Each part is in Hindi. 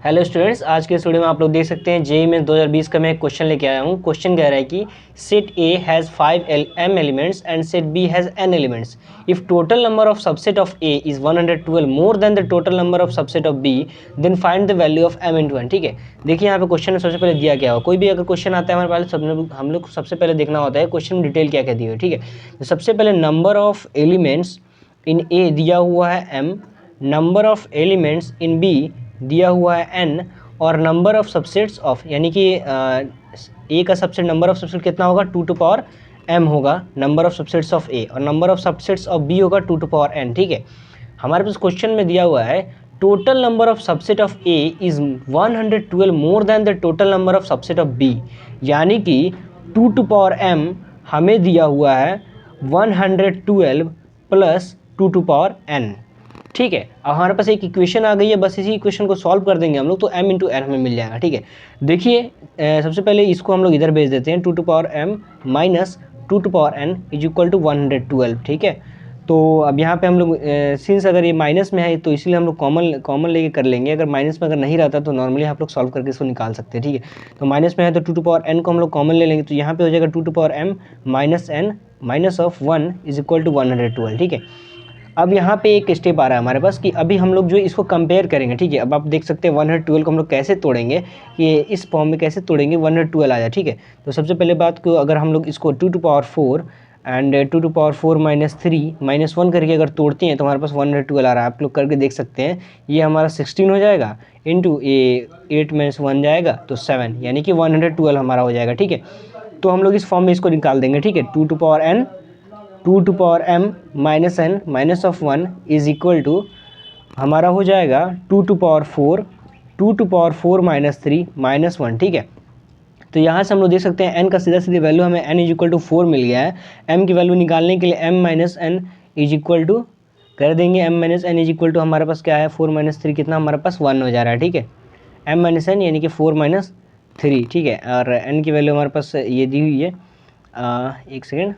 हेलो स्टूडेंट्स, आज के इस वीडियो में आप लोग देख सकते हैं जेईई में 2020 का मैं एक क्वेश्चन लेके आया हूँ। क्वेश्चन कह रहा है कि set A has 5 m elements and set B has n elements. If total number of subset of A is 112 more than the total number of subset of B, then find the value of m into n। ठीक है, देखिए यहाँ पे क्वेश्चन में सबसे पहले दिया क्या हो। कोई भी अगर क्वेश्चन आता है हमारे पास, हम लोग सबसे पहले देखना होता है क्वेश्चन में डिटेल क्या क्या दी हुई है। ठीक है, तो सबसे पहले number of elements in A दिया हुआ है m, number of elements in B दिया हुआ है n, और नंबर ऑफ सबसेट्स ऑफ, यानी कि ए का सबसेट, नंबर ऑफ सबसेट कितना होगा 2 टू पावर m होगा number of subsets of A, और number of subsets of B होगा 2 टू पावर n। ठीक है, हमारे पास क्वेश्चन में दिया हुआ है total number of subset of A is 112 more than the total number of subset of B, यानी कि 2 टू पावर m हमें दिया हुआ है 112 प्लस 2 टू पावर n। ठीक है, अब हमारे पास एक इक्वेशन आ गई है, बस इसी इक्वेशन को सॉल्व कर देंगे हम लोग तो m इंटू n हमें मिल जाएगा। ठीक है, देखिए सबसे पहले इसको हम लोग इधर भेज देते हैं, 2 to power m minus 2 to power n is equal to 112। ठीक है, तो अब यहाँ पे हम लोग सिंस अगर ये माइनस में है तो इसलिए हम लोग कॉमन लेके कर लेंगे। अगर माइनस में अगर नहीं रहता तो नॉर्मली आप लोग सॉल्व करके इसको निकाल सकते हैं। ठीक है, तो माइनस में है तो 2 टू पावर n को हम लोग कॉमन ले लेंगे, तो यहाँ पे हो जाएगा 2 to power m minus n minus of 1 is equal to 112। ठीक है, अब यहाँ पे एक स्टेप आ रहा है हमारे पास कि अभी हम लोग जो इसको कंपेयर करेंगे। ठीक है, अब आप देख सकते हैं 112 को हम लोग कैसे तोड़ेंगे, कि इस फॉर्म में कैसे तोड़ेंगे 112 आ जाए। ठीक है, तो सबसे पहले बात को अगर हम लोग इसको 2 to power 4 and 2 to power 4 minus 3 minus 1 करके अगर तोड़ते हैं तो हमारे पास 112 आ रहा है। आप लोग करके देख सकते हैं, ये हमारा 16 हो जाएगा इंटू ये 8 माइनस 1 जाएगा तो 7, यानी कि 112 हमारा हो जाएगा। ठीक है, तो हम लोग इस फॉर्म में इसको निकाल देंगे। ठीक है, 2 to power n 2 to power m minus n minus of 1 is equal to हमारा हो जाएगा 2 to power 4 2 to power 4 minus 3 minus 1। ठीक है, तो यहाँ से हम लोग देख सकते हैं n का सीधा सीधी वैल्यू हमें n इज इक्वल टू 4 मिल गया है। m की वैल्यू निकालने के लिए m minus n is equal to कर देंगे, m minus n is equal to हमारे पास क्या है 4 माइनस 3 कितना हमारे पास 1 हो जा रहा है। ठीक है, m माइनस n यानी कि 4 माइनस 3। ठीक है, और n की वैल्यू हमारे पास ये दी हुई है, एक सेकेंड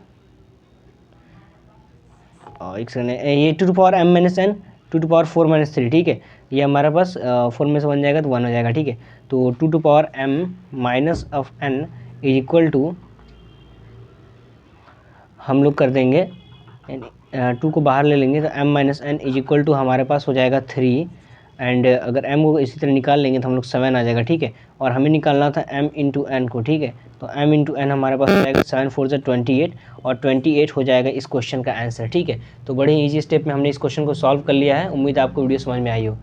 ये 2 to power m minus n 2 to power 4 minus 3। ठीक है, ये हमारे पास 4 में से 1 जाएगा तो 1 हो जाएगा। ठीक है, तो 2 to power m minus of n is equal to हम लोग कर देंगे 2 को बाहर ले लेंगे तो m minus n is equal to हमारे पास हो जाएगा 3, एंड अगर m को इसी तरह निकाल लेंगे तो हम लोग 7 आ जाएगा। ठीक है, और हमें निकालना था m इंटू n को। ठीक है, तो m इंटू n हमारे पास हो जाएगा 7 4 28, और 28 हो जाएगा इस क्वेश्चन का आंसर। ठीक है, तो बड़े ईजी स्टेप में हमने इस क्वेश्चन को सॉल्व कर लिया है। उम्मीद है आपको वीडियो समझ में आई हो।